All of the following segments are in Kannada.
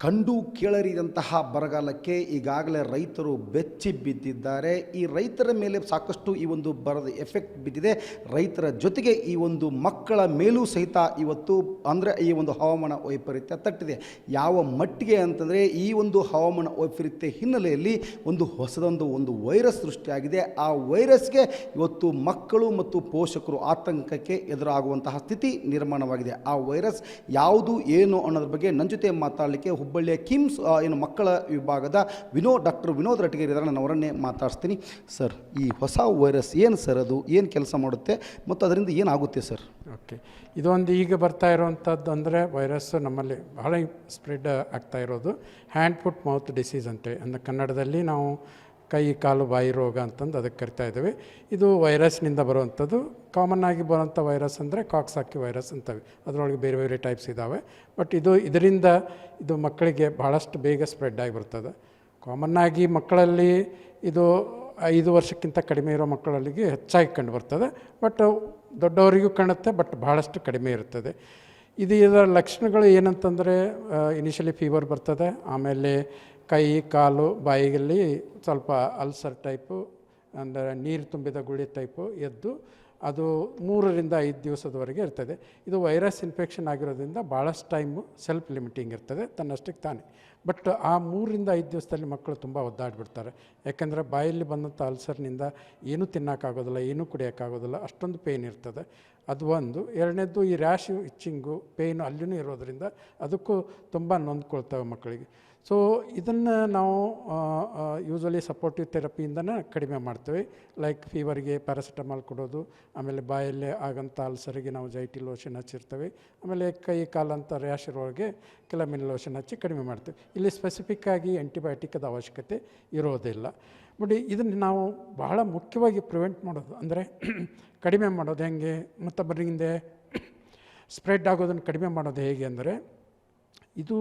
ಕಂಡು ಕೇಳರಿದಂತಹ ಬರಗಾಲಕ್ಕೆ ಈಗಾಗಲೇ ರೈತರು ಬೆಚ್ಚಿ ಬಿದ್ದಿದ್ದಾರೆ. ಈ ರೈತರ ಮೇಲೆ ಸಾಕಷ್ಟು ಈ ಒಂದು ಬರದ ಎಫೆಕ್ಟ್ ಬಿದ್ದಿದೆ. ರೈತರ ಜೊತೆಗೆ ಈ ಒಂದು ಮಕ್ಕಳ ಮೇಲೂ ಸಹಿತ ಇವತ್ತು ಅಂದರೆ ಈ ಒಂದು ಹವಾಮಾನ ವೈಪರೀತ್ಯ ತಟ್ಟಿದೆ. ಯಾವ ಮಟ್ಟಿಗೆ ಅಂತಂದರೆ ಈ ಒಂದು ಹವಾಮಾನ ವೈಪರೀತ್ಯ ಹಿನ್ನೆಲೆಯಲ್ಲಿ ಒಂದು ವೈರಸ್ ಸೃಷ್ಟಿಯಾಗಿದೆ. ಆ ವೈರಸ್ಗೆ ಇವತ್ತು ಮಕ್ಕಳು ಮತ್ತು ಪೋಷಕರು ಆತಂಕಕ್ಕೆ ಎದುರಾಗುವಂತಹ ಸ್ಥಿತಿ ನಿರ್ಮಾಣವಾಗಿದೆ. ಆ ವೈರಸ್ ಯಾವುದು ಏನು ಅನ್ನೋದ್ರ ಬಗ್ಗೆ ನನ್ನ ಜೊತೆ ಮಾತಾಡಲಿಕ್ಕೆ ಹುಬ್ಬಳ್ಳಿಯ ಕಿಮ್ಸ್ ಮಕ್ಕಳ ವಿಭಾಗದ ಡಾಕ್ಟರ್ ವಿನೋದ್ ರಟಗೇರಿ ಇದ್ದಾರೆ. ನಾನು ಅವರನ್ನೇ ಮಾತಾಡ್ತೀನಿ. ಸರ್, ಈ ಹೊಸ ವೈರಸ್ ಏನು ಸರ್, ಅದು ಏನು ಕೆಲಸ ಮಾಡುತ್ತೆ ಮತ್ತು ಅದರಿಂದ ಏನಾಗುತ್ತೆ ಸರ್? ಓಕೆ, ಇದೊಂದು ಈಗ ಬರ್ತಾ ಇರೋವಂಥದ್ದು ಅಂದರೆ ವೈರಸ್ ನಮ್ಮಲ್ಲಿ ಬಹಳ ಸ್ಪ್ರೆಡ್ ಆಗ್ತಾ ಇರೋದು ಹ್ಯಾಂಡ್ ಫುಟ್ ಮೌತ್ ಡಿಸೀಸ್ ಅಂತೇಳಿ, ಅಂದರೆ ಕನ್ನಡದಲ್ಲಿ ನಾವು ಕೈ ಕಾಲು ಬಾಯಿ ರೋಗ ಅಂತಂದು ಅದಕ್ಕೆ ಕರಿತಾ ಇದ್ದೇವೆ. ಇದು ವೈರಸ್ನಿಂದ ಬರುವಂಥದ್ದು. ಕಾಮನ್ ಆಗಿ ಬರುವಂಥ ವೈರಸ್ ಅಂದರೆ ಕಾಕ್ಸಾಕಿ ವೈರಸ್ ಅಂತವೆ. ಅದರೊಳಗೆ ಬೇರೆ ಬೇರೆ ಟೈಪ್ಸ್ ಇದ್ದಾವೆ. ಬಟ್ ಇದರಿಂದ ಮಕ್ಕಳಿಗೆ ಭಾಳಷ್ಟು ಬೇಗ ಸ್ಪ್ರೆಡ್ ಆಗಿ ಬರ್ತದೆ. ಕಾಮನ್ನಾಗಿ ಮಕ್ಕಳಲ್ಲಿ ಇದು 5 ವರ್ಷಕ್ಕಿಂತ ಕಡಿಮೆ ಇರೋ ಮಕ್ಕಳಲ್ಲಿಗೆ ಹೆಚ್ಚಾಗಿ ಕಂಡು ಬರ್ತದೆ. ಬಟ್ ದೊಡ್ಡವರಿಗೂ ಕಾಣುತ್ತೆ, ಬಟ್ ಭಾಳಷ್ಟು ಕಡಿಮೆ ಇರ್ತದೆ. ಇದರ ಲಕ್ಷಣಗಳು ಏನಂತಂದರೆ ಇನಿಷಿಯಲಿ ಫೀವರ್ ಬರ್ತದೆ, ಆಮೇಲೆ ಕೈ ಕಾಲು ಬಾಯಿಯಲ್ಲಿ ಸ್ವಲ್ಪ ಅಲ್ಸರ್ ಟೈಪು, ಅಂದರೆ ನೀರು ತುಂಬಿದ ಗುಳಿ ಟೈಪು ಎದ್ದು ಅದು 3 ರಿಂದ 5 ದಿವಸದವರೆಗೆ ಇರ್ತದೆ. ಇದು ವೈರಸ್ ಇನ್ಫೆಕ್ಷನ್ ಆಗಿರೋದ್ರಿಂದ ಭಾಳಷ್ಟು ಟೈಮು ಸೆಲ್ಫ್ ಲಿಮಿಟಿಂಗ್ ಇರ್ತದೆ, ತನ್ನಷ್ಟಕ್ಕೆ ತಾನೇ. ಬಟ್ ಆ 3 ರಿಂದ 5 ದಿವಸದಲ್ಲಿ ಮಕ್ಕಳು ತುಂಬ ಒದ್ದಾಡಿಬಿಡ್ತಾರೆ. ಯಾಕೆಂದರೆ ಬಾಯಲ್ಲಿ ಬಂದಂಥ ಅಲ್ಸರ್ನಿಂದ ಏನೂ ತಿನ್ನೋಕ್ಕಾಗೋದಿಲ್ಲ, ಏನೂ ಕುಡಿಯೋಕ್ಕಾಗೋದಿಲ್ಲ, ಅಷ್ಟೊಂದು ಪೇಯ್ನ್ ಇರ್ತದೆ. ಅದು ಒಂದು. ಎರಡನೇದ್ದು ಈ ರ್ಯಾಶು, ಇಚ್ಚಿಂಗು, ಪೇಯ್ನು ಅಲ್ಲಿನೂ ಇರೋದರಿಂದ ಅದಕ್ಕೂ ತುಂಬ ನೊಂದ್ಕೊಳ್ತವೆ ಮಕ್ಕಳಿಗೆ. ಸೊ ಇದನ್ನು ನಾವು ಯೂಶ್ವಲಿ ಸಪೋರ್ಟಿವ್ ಥೆರಪಿಯಿಂದನೇ ಕಡಿಮೆ ಮಾಡ್ತೇವೆ. ಲೈಕ್ ಫೀವರ್ಗೆ ಪ್ಯಾರಾಸಿಟಮಾಲ್ ಕೊಡೋದು, ಆಮೇಲೆ ಬಾಯಲ್ಲಿ ಆಗಂಥ ಅಲ್ಸರಿಗೆ ನಾವು ಜೈಟಿ ಲೋಷನ್ ಹಚ್ಚಿರ್ತೇವೆ, ಆಮೇಲೆ ಕೈ ಕಾಲಂಥ ರ್ಯಾಶ್ ಇರೋರಿಗೆ ಕೆಲಮಿನ್ ಲೋಷನ್ ಹಚ್ಚಿ ಕಡಿಮೆ ಮಾಡ್ತೇವೆ. ಇಲ್ಲಿ ಸ್ಪೆಸಿಫಿಕ್ಕಾಗಿ ಆ್ಯಂಟಿಬಯೋಟಿಕ್ದ ಅವಶ್ಯಕತೆ ಇರೋದಿಲ್ಲ. ನೋಡಿ, ಇದನ್ನು ನಾವು ಬಹಳ ಮುಖ್ಯವಾಗಿ ಪ್ರಿವೆಂಟ್ ಮಾಡೋದು ಅಂದರೆ ಕಡಿಮೆ ಮಾಡೋದು ಹೆಂಗೆ, ಮತ್ತೊಬ್ಬರಿಂದ ಸ್ಪ್ರೆಡ್ ಆಗೋದನ್ನು ಕಡಿಮೆ ಮಾಡೋದು ಹೇಗೆ ಅಂದರೆ, ಇದು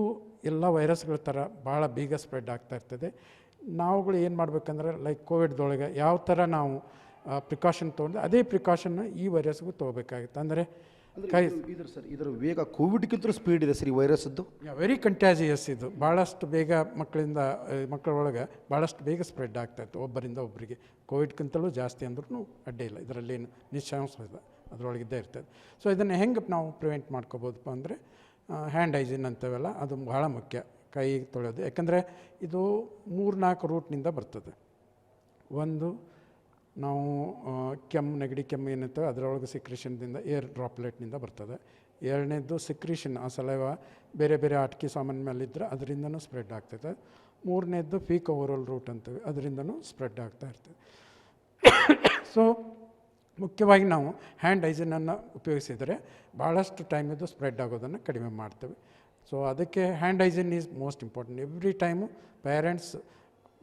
ಎಲ್ಲ ವೈರಸ್ಗಳ ಥರ ಭಾಳ ಬೇಗ ಸ್ಪ್ರೆಡ್ ಆಗ್ತಾ ಇರ್ತದೆ. ನಾವುಗಳು ಏನು ಮಾಡಬೇಕಂದ್ರೆ, ಲೈಕ್ ಕೋವಿಡ್ದೊಳಗೆ ಯಾವ ಥರ ನಾವು ಪ್ರಿಕಾಷನ್ ತೊಗೊಂಡು ಅದೇ ಪ್ರಿಕಾಷನ್ನ ಈ ವೈರಸ್ಗೂ ತೊಗೋಬೇಕಾಗುತ್ತೆ. ಅಂದರೆ ಇದರ ವೇಗ ಕೋವಿಡ್ಗಿಂತ ಸ್ಪೀಡ್ ಇದೆ ಸರ್ ಈ ವೈರಸ್ದು. Very contiguous. ಇದು ಭಾಳಷ್ಟು ಬೇಗ ಮಕ್ಕಳೊಳಗೆ ಭಾಳಷ್ಟು ಬೇಗ ಸ್ಪ್ರೆಡ್ ಆಗ್ತಾಯಿತ್ತು ಒಬ್ಬರಿಂದ ಒಬ್ಬರಿಗೆ. ಕೋವಿಡ್ಗಿಂತಲೂ ಜಾಸ್ತಿ ಅಂದ್ರೂ ಅಡ್ಡಿ ಇಲ್ಲ, ಇದರಲ್ಲೇನು ನಿಶ್ಚಾಂಶ ಇದೆ, ಅದರೊಳಗಿದ್ದೇ ಇರ್ತದೆ. ಸೊ ಇದನ್ನು ಹೆಂಗೆ ನಾವು ಪ್ರಿವೆಂಟ್ ಮಾಡ್ಕೋಬೋದಪ್ಪ ಅಂದರೆ, ಹ್ಯಾಂಡ್ ಹೈಜಿನ್ ಅಂತವೆಲ್ಲ ಅದು ಭಾಳ ಮುಖ್ಯ. ಕೈ ತೊಳೆಯೋದು, ಯಾಕಂದರೆ ಇದು 3-4 ರೂಟ್ನಿಂದ ಬರ್ತದೆ. ಒಂದು, ನಾವು ನೆಗಡಿ ಕೆಮ್ಮು ಏನಿರ್ತವೆ ಅದರೊಳಗೆ ಸಿಕ್ರೇಷನ್ದಿಂದ ಏರ್ ಡ್ರಾಪ್ಲೆಟ್ನಿಂದ ಬರ್ತದೆ. ಎರಡನೇದು ಸಿಕ್ರೇಷನ್, ಆ ಸಲೈವ ಬೇರೆ ಬೇರೆ ಆಟಿಕೆ ಸಾಮಾನು ಮೇಲಿದ್ದರೆ ಅದರಿಂದನೂ ಸ್ಪ್ರೆಡ್ ಆಗ್ತದೆ. ಮೂರನೇದ್ದು ಫೀಕ್ ಓವರಲ್ ರೂಟ್ ಅಂತೇವೆ, ಅದರಿಂದನೂ ಸ್ಪ್ರೆಡ್ ಆಗ್ತಾ ಇರ್ತದೆ. ಸೊ ಮುಖ್ಯವಾಗಿ ನಾವು ಹ್ಯಾಂಡ್ ಹೈಜಿನನ್ನು ಉಪಯೋಗಿಸಿದರೆ ಭಾಳಷ್ಟು ಟೈಮ್ ಇದು ಸ್ಪ್ರೆಡ್ ಆಗೋದನ್ನು ಕಡಿಮೆ ಮಾಡ್ತೇವೆ. ಸೊ ಅದಕ್ಕೆ hand hygiene is most important. Every time parents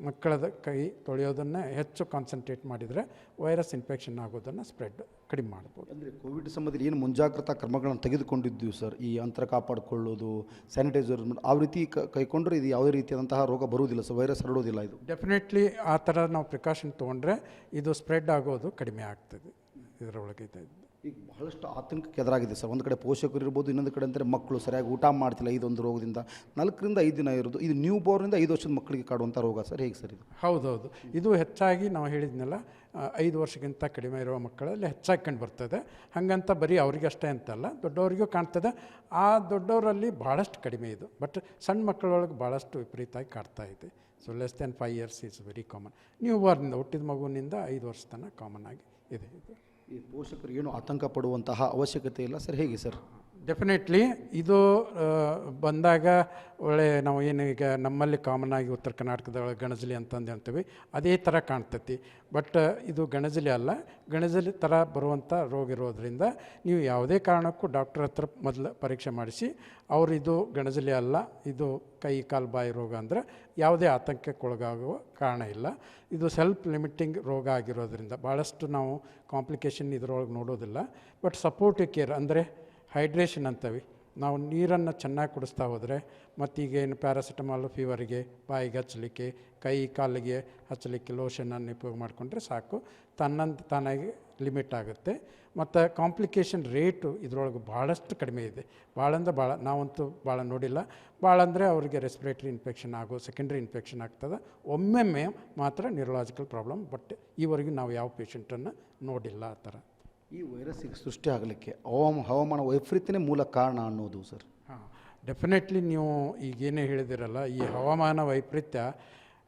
ಮಕ್ಕಳದ ಕೈ ತೊಳೆಯೋದನ್ನು ಹೆಚ್ಚು ಕಾನ್ಸಂಟ್ರೇಟ್ ಮಾಡಿದರೆ ವೈರಸ್ ಇನ್ಫೆಕ್ಷನ್ ಆಗೋದನ್ನು ಸ್ಪ್ರೆಡ್ ಕಡಿಮೆ ಮಾಡ್ಬೋದು. ಅಂದರೆ ಕೋವಿಡ್ ಸಂಬಂಧದಲ್ಲಿ ಏನು ಮುಂಜಾಗ್ರತಾ ಕ್ರಮಗಳನ್ನು ತೆಗೆದುಕೊಂಡಿದ್ದೀವಿ ಸರ್, ಈ ಅಂತರ ಕಾಪಾಡಿಕೊಳ್ಳೋದು, ಸ್ಯಾನಿಟೈಸರ್ ಆ ರೀತಿ ಕೈಕೊಂಡ್ರೆ ಇದು ಯಾವುದೇ ರೀತಿಯಾದಂತಹ ರೋಗ ಬರುವುದಿಲ್ಲ ಸರ್, ವೈರಸ್ ಹರಡೋದಿಲ್ಲ. ಇದು ಡೆಫಿನೆಟ್ಲಿ ಆ ಥರ ನಾವು ಪ್ರಿಕಾಷನ್ ತೊಗೊಂಡ್ರೆ ಇದು ಸ್ಪ್ರೆಡ್ ಆಗೋದು ಕಡಿಮೆ ಆಗ್ತದೆ. ಇದರೊಳಗೆ ಈಗ ಬಹಳಷ್ಟು ಆತಂಕಕ್ಕೆ ಎದುರಾಗಿದೆ ಸರ್. ಒಂದು ಕಡೆ ಪೋಷಕರು ಇರ್ಬೋದು, ಇನ್ನೊಂದು ಕಡೆ ಅಂದರೆ ಮಕ್ಕಳು ಸರಿಯಾಗಿ ಊಟ ಮಾಡ್ತಿಲ್ಲ. ಇದೊಂದು ರೋಗದಿಂದ 4 ರಿಂದ 5 ದಿನ ಇರೋದು, ಇದು ನ್ಯೂ ಬೋರ್ನಿಂದ 5 ವರ್ಷದ ಮಕ್ಕಳಿಗೆ ಕಾಡುವಂಥ ರೋಗ ಸರ್, ಹೇಗೆ ಸರ್ ಇದು? ಹೌದೌದು, ಇದು ಹೆಚ್ಚಾಗಿ ನಾವು ಹೇಳಿದ್ನಲ್ಲ 5 ವರ್ಷಕ್ಕಿಂತ ಕಡಿಮೆ ಇರುವ ಮಕ್ಕಳಲ್ಲಿ ಹೆಚ್ಚಾಗಿ ಕಂಡು ಬರ್ತದೆ. ಹಾಗಂತ ಬರೀ ಅವರಿಗಷ್ಟೇ ಅಂತಲ್ಲ, ದೊಡ್ಡವರಿಗೂ ಕಾಣ್ತದೆ. ಆ ದೊಡ್ಡವರಲ್ಲಿ ಭಾಳಷ್ಟು ಕಡಿಮೆ ಇದು, ಬಟ್ ಸಣ್ಣ ಮಕ್ಕಳೊಳಗೆ ಭಾಳಷ್ಟು ವಿಪರೀತವಾಗಿ ಕಾಡ್ತಾ ಇದೆ. So less then 5 years is very common. New ಬೋರ್ನಿಂದ, ಹುಟ್ಟಿದ ಮಗುವಿನಿಂದ 5 ವರ್ಷ ತನಕ ಕಾಮನ್ ಆಗಿ ಇದೆ. ಇದು ಈ ಪೋಷಕರು ಏನು ಆತಂಕ ಪಡುವಂತಹ ಅವಶ್ಯಕತೆ ಇಲ್ಲ ಸರ್, ಹೇಗೆ ಸರ್? ಡೆಫಿನೆಟ್ಲಿ ಇದು ಬಂದಾಗ ನಾವು ಏನು ಈಗ ನಮ್ಮಲ್ಲಿ ಕಾಮನ್ ಆಗಿ ಉತ್ತರ ಕರ್ನಾಟಕದೊಳಗೆ ಗಣಜಲಿ ಅಂತಂದು ಹೇಳ್ತೀವಿ, ಅದೇ ಥರ ಕಾಣ್ತೈತಿ. ಬಟ್ ಇದು ಗಣಜಲಿ ಅಲ್ಲ, ಗಣಜಲಿ ಥರ ಬರುವಂಥ ರೋಗ ಇರೋದರಿಂದ ನೀವು ಯಾವುದೇ ಕಾರಣಕ್ಕೂ ಡಾಕ್ಟರ್ ಹತ್ರ ಮೊದಲು ಪರೀಕ್ಷೆ ಮಾಡಿಸಿ, ಅವರು ಇದು ಗಣಜಲಿ ಅಲ್ಲ, ಇದು ಕೈ ಕಾಲು ಬಾಯಿ ರೋಗ ಅಂದರೆ ಯಾವುದೇ ಆತಂಕಕ್ಕೆ ಒಳಗಾಗುವ ಕಾರಣ ಇಲ್ಲ. ಇದು ಸೆಲ್ಫ್ ಲಿಮಿಟಿಂಗ್ ರೋಗ ಆಗಿರೋದ್ರಿಂದ ಭಾಳಷ್ಟು ನಾವು ಕಾಂಪ್ಲಿಕೇಶನ್ ಇದರೊಳಗೆ ನೋಡೋದಿಲ್ಲ. ಬಟ್ ಸಪೋರ್ಟಿವ್ ಕೇರ್ ಅಂದರೆ ಹೈಡ್ರೇಷನ್ ಅಂತೀವಿ, ನಾವು ನೀರನ್ನು ಚೆನ್ನಾಗಿ ಕುಡಿಸ್ತಾ ಹೋದರೆ, ಮತ್ತೀಗೇನು ಪ್ಯಾರಾಸಿಟಮಾಲು ಫೀವರಿಗೆ, ಬಾಯಿಗೆ ಹಚ್ಚಲಿಕ್ಕೆ, ಕೈ ಕಾಲಿಗೆ ಹಚ್ಚಲಿಕ್ಕೆ ಲೋಷನನ್ನು ಉಪಯೋಗ ಮಾಡಿಕೊಂಡ್ರೆ ಸಾಕು, ತಾನಾಗಿ ಲಿಮಿಟ್ ಆಗುತ್ತೆ ಮತ್ತು ಕಾಂಪ್ಲಿಕೇಶನ್ ರೇಟು ಇದರೊಳಗೆ ಭಾಳಷ್ಟು ಕಡಿಮೆ ಇದೆ. ಭಾಳ ಅಂದ್ರೆ ಭಾಳ, ನಾವಂತೂ ಭಾಳ ನೋಡಿಲ್ಲ. ಭಾಳ ಅಂದರೆ ಅವರಿಗೆ ರೆಸ್ಪಿರೇಟರಿ ಇನ್ಫೆಕ್ಷನ್ ಆಗೋ, ಸೆಕೆಂಡ್ರಿ ಇನ್ಫೆಕ್ಷನ್ ಆಗ್ತದೆ ಒಮ್ಮೊಮ್ಮೆ ಮಾತ್ರ ನ್ಯೂರಲಾಜಿಕಲ್ ಪ್ರಾಬ್ಲಮ್. ಬಟ್ ಈವರೆಗೂ ನಾವು ಯಾವ ಪೇಷಂಟನ್ನು ನೋಡಿಲ್ಲ ಆ ಥರ. ಈ ವೈರಸ್ ಈಗ ಸೃಷ್ಟಿ ಆಗಲಿಕ್ಕೆ ಹವಾಮಾನ ವೈಪರೀತ್ಯನೇ ಮೂಲ ಕಾರಣ ಅನ್ನೋದು ಸರ್? ಹಾಂ, ಡೆಫಿನೆಟ್ಲಿ ನೀವು ಈಗೇನೇ ಹೇಳಿದಿರಲ್ಲ, ಈ ಹವಾಮಾನ ವೈಪರೀತ್ಯ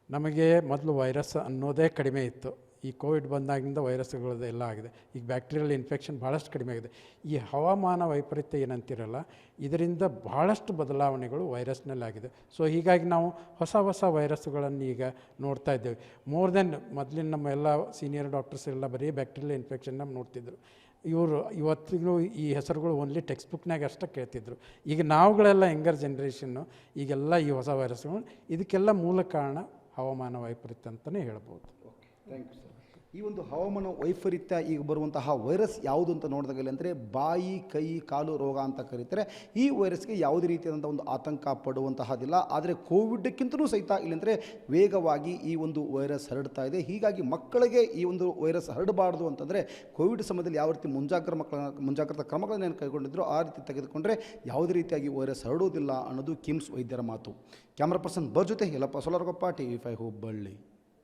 ನಮಗೆ ಮೊದಲು ವೈರಸ್ ಅನ್ನೋದೇ ಕಡಿಮೆ ಇತ್ತು. ಈ ಕೋವಿಡ್ ಬಂದಾಗಿನಿಂದ ವೈರಸ್ಗಳದ್ದು ಎಲ್ಲ ಆಗಿದೆ. ಈಗ ಬ್ಯಾಕ್ಟೀರಿಯಲ್ ಇನ್ಫೆಕ್ಷನ್ ಭಾಳಷ್ಟು ಕಡಿಮೆ ಆಗಿದೆ. ಈ ಹವಾಮಾನ ವೈಪರೀತ್ಯ ಏನಂತಿರಲ್ಲ, ಇದರಿಂದ ಭಾಳಷ್ಟು ಬದಲಾವಣೆಗಳು ವೈರಸ್ನಲ್ಲಿ ಆಗಿದೆ. ಸೊ ಹೀಗಾಗಿ ನಾವು ಹೊಸ ಹೊಸ ವೈರಸ್ಗಳನ್ನು ಈಗ ನೋಡ್ತಾ ಇದ್ದೇವೆ. ಮೋರ್ ದೆನ್ ಮೊದಲಿನ ನಮ್ಮ ಎಲ್ಲ ಸೀನಿಯರ್ ಡಾಕ್ಟರ್ಸ್ ಎಲ್ಲ ಬರೀ ಬ್ಯಾಕ್ಟೀರಿಯಲ್ ಇನ್ಫೆಕ್ಷನ್ನ ನೋಡ್ತಿದ್ರು. ಇವರು ಇವತ್ತಿಗೂ ಈ ಹೆಸರುಗಳು ಓನ್ಲಿ ಟೆಕ್ಸ್ಟ್ ಬುಕ್ನಾಗ ಅಷ್ಟೇ ಕೇಳ್ತಿದ್ರು. ಈಗ ನಾವುಗಳೆಲ್ಲ ಯಂಗರ್ ಜನ್ರೇಷನ್ನು ಈಗೆಲ್ಲ ಈ ಹೊಸ ವೈರಸ್ಗಳು, ಇದಕ್ಕೆಲ್ಲ ಮೂಲ ಕಾರಣ ಹವಾಮಾನ ವೈಪರೀತ್ಯ ಅಂತಲೇ ಹೇಳ್ಬೋದು. Okay, thank you sir. ಈ ಒಂದು ಹವಾಮಾನ ವೈಪರೀತ್ಯ ಈಗ ಬರುವಂತಹ ವೈರಸ್ ಯಾವುದು ಅಂತ ನೋಡಿದಾಗ ಅಂದರೆ ಬಾಯಿ ಕೈ ಕಾಲು ರೋಗ ಅಂತ ಕರೀತಾರೆ. ಈ ವೈರಸ್ಗೆ ಯಾವುದೇ ರೀತಿಯಾದಂಥ ಒಂದು ಆತಂಕ ಪಡುವಂತಹದಿಲ್ಲ. ಆದರೆ ಕೋವಿಡ್ಕ್ಕಿಂತಲೂ ಸಹಿತ ಇಲ್ಲಂದರೆ ವೇಗವಾಗಿ ಈ ಒಂದು ವೈರಸ್ ಹರಡ್ತಾ ಇದೆ. ಹೀಗಾಗಿ ಮಕ್ಕಳಿಗೆ ಈ ಒಂದು ವೈರಸ್ ಹರಡಬಾರ್ದು ಅಂತಂದರೆ ಕೋವಿಡ್ ಸಮಯದಲ್ಲಿ ಯಾವ ರೀತಿ ಮುಂಜಾಗ್ರತಾ ಕ್ರಮಗಳನ್ನು ಕೈಗೊಂಡಿದ್ರು ಆ ರೀತಿ ತೆಗೆದುಕೊಂಡ್ರೆ ಯಾವುದೇ ರೀತಿಯಾಗಿ ವೈರಸ್ ಹರಡುವುದಿಲ್ಲ ಅನ್ನೋದು ಕಿಮ್ಸ್ ವೈದ್ಯರ ಮಾತು. ಕ್ಯಾಮ್ರಾ ಪರ್ಸನ್ ಜೊತೆ ಯಲ್ಲಪ್ಪ ಸೋಲಾರಗೊಪ್ಪ, TV5 ಹುಬ್ಬಳ್ಳಿ.